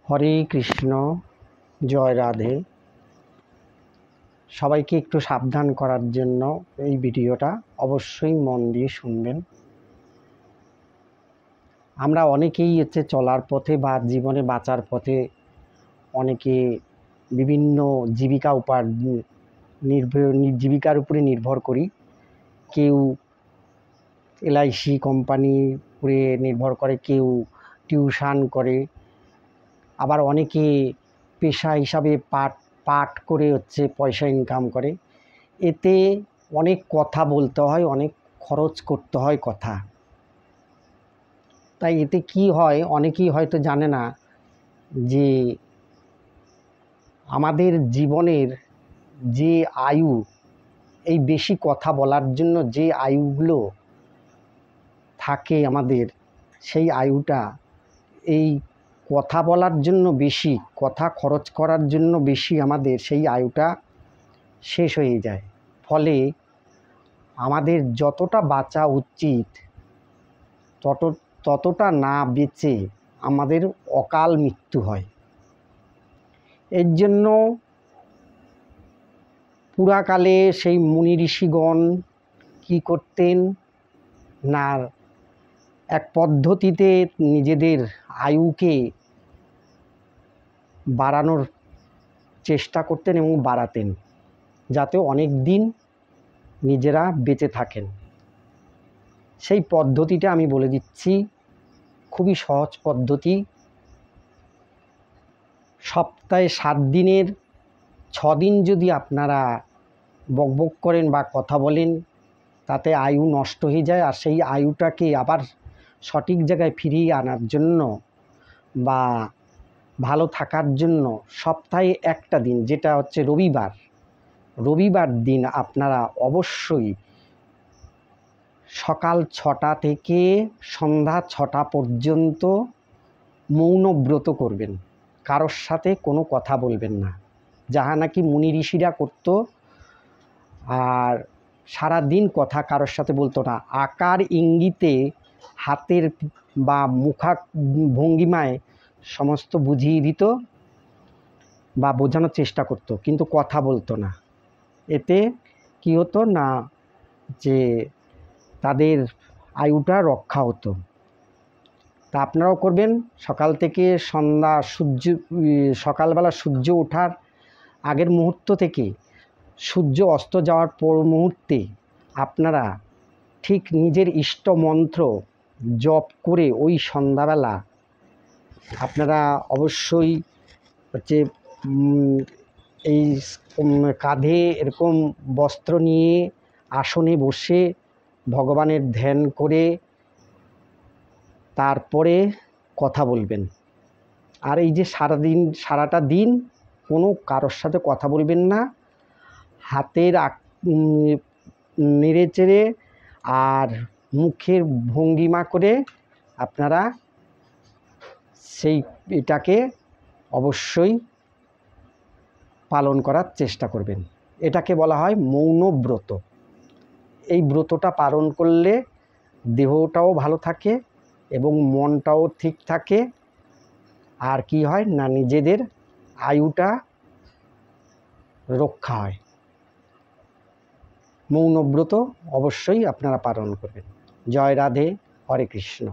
হরে কৃষ্ণ, জয় রাধে। সবাইকে একটু সাবধান করার জন্য এই ভিডিওটা অবশ্যই মন দিয়ে শুনবেন। আমরা অনেকেই চলার পথে বা জীবনে বাঁচার পথে অনেকে বিভিন্ন জীবিকার উপরে নির্ভর করি। কেউ এলআইসি কোম্পানির উপরে নির্ভর করে, কেউ টিউশন করে, আবার অনেকে পেশা হিসাবে পাঠ করে পয়সা ইনকাম করে। এতে অনেক কথা বলতে হয়, অনেক খরচ করতে হয় কথা। তাই এতে কি হয়, অনেকেই হয়তো জানে না যে আমাদের জীবনের যে আয়ু, এই বেশি কথা বলার জন্য যে আয়ুগুলো থাকে আমাদের, সেই আয়ুটা এই কথা বলার জন্য বেশি, কথা খরচ করার জন্য বেশি আমাদের সেই আয়ুটা শেষ হয়ে যায়। ফলে আমাদের যতটা বাঁচা উচিত ততটা না বেঁচে আমাদের অকাল মৃত্যু হয়। এর জন্য পুরাকালে সেই মুনি ঋষিগণ কী করতেন না, এক পদ্ধতিতে নিজেদের আয়ুকে বাড়ানোর চেষ্টা করতেন এবং বাড়াতেন, যাতে অনেক দিন নিজেরা বেঁচে থাকেন। সেই পদ্ধতিটা আমি বলে দিচ্ছি, খুবই সহজ পদ্ধতি। সপ্তাহে 7 দিনের 6 দিন যদি আপনারা বকবক করেন বা কথা বলেন, তাতে আয়ু নষ্ট হয়ে যায়। আর সেই আয়ুটাকে আবার সঠিক জায়গায় ফিরিয়ে আনার জন্য বা ভালো থাকার জন্য সপ্তাহে একটা দিন, যেটা রবিবার দিন আপনারা অবশ্যই সকাল 6টা থেকে সন্ধ্যা 6টা পর্যন্ত মৌন ব্রত করবেন। কারোর সাথে কোনো কথা বলবেন না, যাহা নাকি মুনি ঋষিরা করত। আর সারা দিন কথা কারোর সাথে বলতো না। আকার ইঙ্গিতে হাতের বা ভঙ্গিমায় সমস্ত বুঝিয়ে দিত বা বোঝানোর চেষ্টা করত, কিন্তু কথা বলতো না। এতে কি হতো না, যে তাদের আয়ুটা রক্ষা হতো। তা আপনারাও করবেন। সকাল থেকে সকালবেলা সূর্য ওঠার আগের মুহূর্ত থেকে সূর্য অস্ত যাওয়ার পর মুহূর্তে আপনারা ঠিক নিজের ইষ্ট মন্ত্র জপ করে ওই সন্ধ্যাবেলা আপনারা অবশ্যই এই কাঁধে এরকম বস্ত্র নিয়ে আসনে বসে ভগবানের ধ্যান করে তারপরে কথা বলবেন। আর এই যে সারাটা দিন কোনো কারোর সাথে কথা বলবেন না। হাতের নেড়েচেড়ে আর মুখের ভঙ্গিমা করে আপনারা এটাকে অবশ্যই পালন করার চেষ্টা করবেন। এটাকে বলা হয় মৌন ব্রত। এই ব্রতটা পালন করলে দেহটাও ভালো থাকে এবং মনটাও ঠিক থাকে। আর কি হয় না, নিজেদের আয়ুটা রক্ষা হয়। মৌন ব্রত অবশ্যই আপনারা পালন করবেন। জয় রাধে, হরে কৃষ্ণ।